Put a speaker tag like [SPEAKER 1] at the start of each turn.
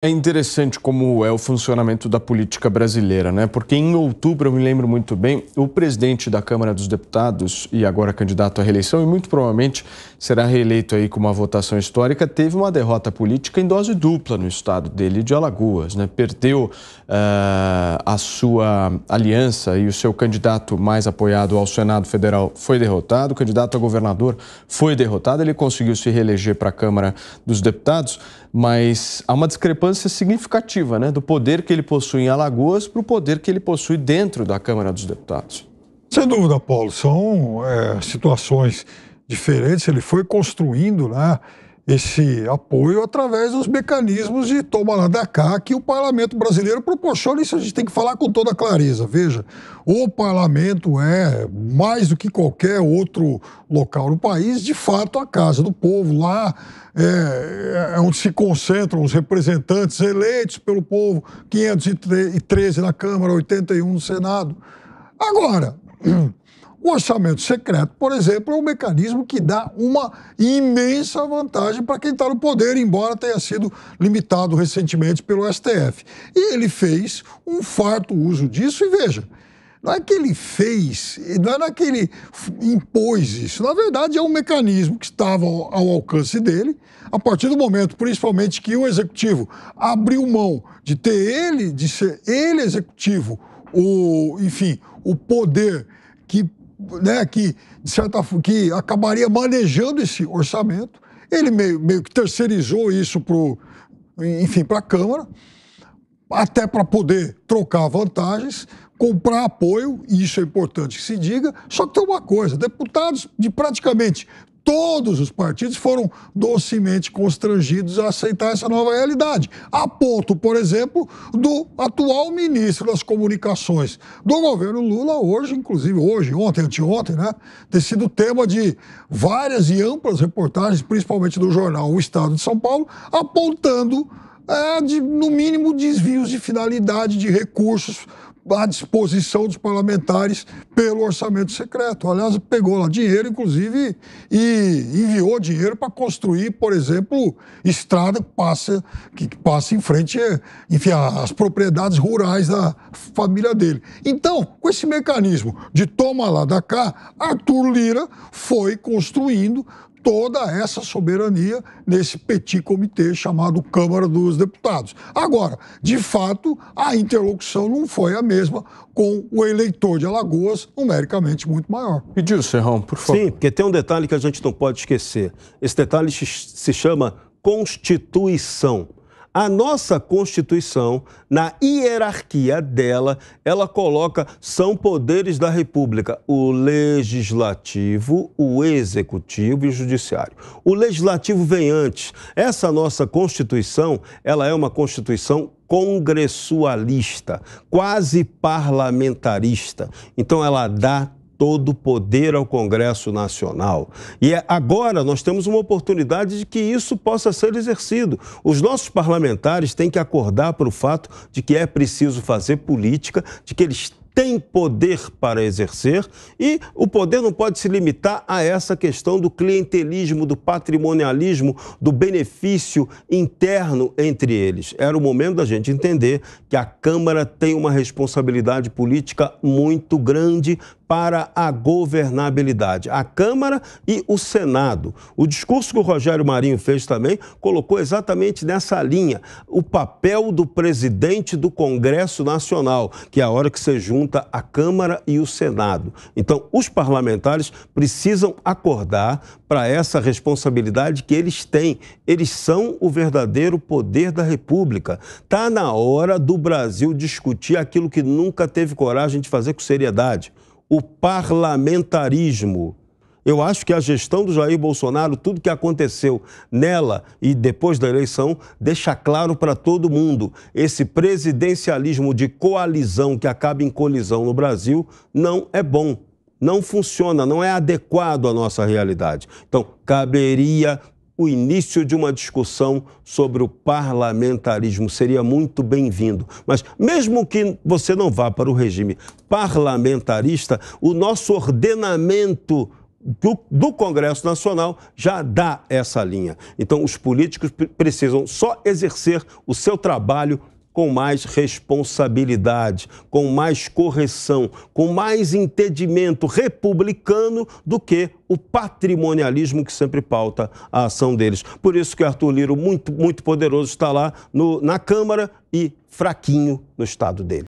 [SPEAKER 1] É interessante como é o funcionamento da política brasileira, né? Porque em outubro, eu me lembro muito bem, o presidente da Câmara dos Deputados, e agora candidato à reeleição, e muito provavelmente será reeleito aí com uma votação histórica, teve uma derrota política em dose dupla no estado dele de Alagoas, né? Perdeu a sua aliança e o seu candidato mais apoiado ao Senado Federal foi derrotado, o candidato a governador foi derrotado, ele conseguiu se reeleger para a Câmara dos Deputados, mas há uma discrepância significativa, né, do poder que ele possui em Alagoas para o poder que ele possui dentro da Câmara dos Deputados.
[SPEAKER 2] Sem dúvida, Paulo, são situações diferentes. Ele foi construindo, né, esse apoio através dos mecanismos de toma lá da cá que o parlamento brasileiro proporciona. Isso a gente tem que falar com toda clareza. Veja, o parlamento é, mais do que qualquer outro local no país, de fato a casa do povo. Lá é onde se concentram os representantes eleitos pelo povo, 513 na Câmara, 81 no Senado. Agora, o orçamento secreto, por exemplo, é um mecanismo que dá uma imensa vantagem para quem está no poder, embora tenha sido limitado recentemente pelo STF. E ele fez um farto uso disso, e veja, não é que ele fez, não é que ele impôs isso. Na verdade, é um mecanismo que estava ao alcance dele, a partir do momento, principalmente, que o executivo abriu mão de ter ele, de ser ele executivo, o poder que, né, de certa forma, que acabaria manejando esse orçamento. Ele meio que terceirizou isso para a Câmara, até para poder trocar vantagens, comprar apoio, e isso é importante que se diga. Só que tem uma coisa: deputados de praticamente todos os partidos foram docemente constrangidos a aceitar essa nova realidade, a ponto, por exemplo, do atual ministro das Comunicações do governo Lula, ontem, anteontem, né, ter sido tema de várias e amplas reportagens, principalmente do jornal O Estado de São Paulo, apontando, no mínimo, desvios de finalidade de recursos à disposição dos parlamentares pelo orçamento secreto. Aliás, pegou lá dinheiro, inclusive, e enviou dinheiro para construir, por exemplo, estrada que passa em frente, enfim, às propriedades rurais da família dele. Então, com esse mecanismo de toma lá da cá, Arthur Lira foi construindo toda essa soberania nesse petit comitê chamado Câmara dos Deputados. Agora, de fato, a interlocução não foi a mesma com o eleitor de Alagoas, numericamente muito maior.
[SPEAKER 1] Pediu, Serrão, por favor.
[SPEAKER 3] Sim, porque tem um detalhe que a gente não pode esquecer. Esse detalhe se chama Constituição. A nossa Constituição, na hierarquia dela, ela coloca, são poderes da República, o Legislativo, o Executivo e o Judiciário. O Legislativo vem antes. Essa nossa Constituição, ela é uma Constituição congressualista, quase parlamentarista. Então, ela dá todo o poder ao Congresso Nacional. E agora nós temos uma oportunidade de que isso possa ser exercido. Os nossos parlamentares têm que acordar para o fato de que é preciso fazer política, de que eles têm poder para exercer, e o poder não pode se limitar a essa questão do clientelismo, do patrimonialismo, do benefício interno entre eles. Era o momento da gente entender que a Câmara tem uma responsabilidade política muito grande para a governabilidade. A Câmara e o Senado. O discurso que o Rogério Marinho fez também colocou exatamente nessa linha o papel do presidente do Congresso Nacional, que é a hora que você junta a Câmara e o Senado. Então, os parlamentares precisam acordar para essa responsabilidade que eles têm. Eles são o verdadeiro poder da República. Está na hora do Brasil discutir aquilo que nunca teve coragem de fazer com seriedade: o parlamentarismo. Eu acho que a gestão do Jair Bolsonaro, tudo que aconteceu nela e depois da eleição, deixa claro para todo mundo: esse presidencialismo de coalizão que acaba em colisão no Brasil não é bom, não funciona, não é adequado à nossa realidade. Então, caberia o início de uma discussão sobre o parlamentarismo, seria muito bem-vindo. Mas mesmo que você não vá para o regime parlamentarista, o nosso ordenamento do Congresso Nacional já dá essa linha. Então, os políticos precisam só exercer o seu trabalho com mais responsabilidade, com mais correção, com mais entendimento republicano do que o patrimonialismo que sempre pauta a ação deles. Por isso que Arthur Lira, muito poderoso, está lá na Câmara e fraquinho no estado dele.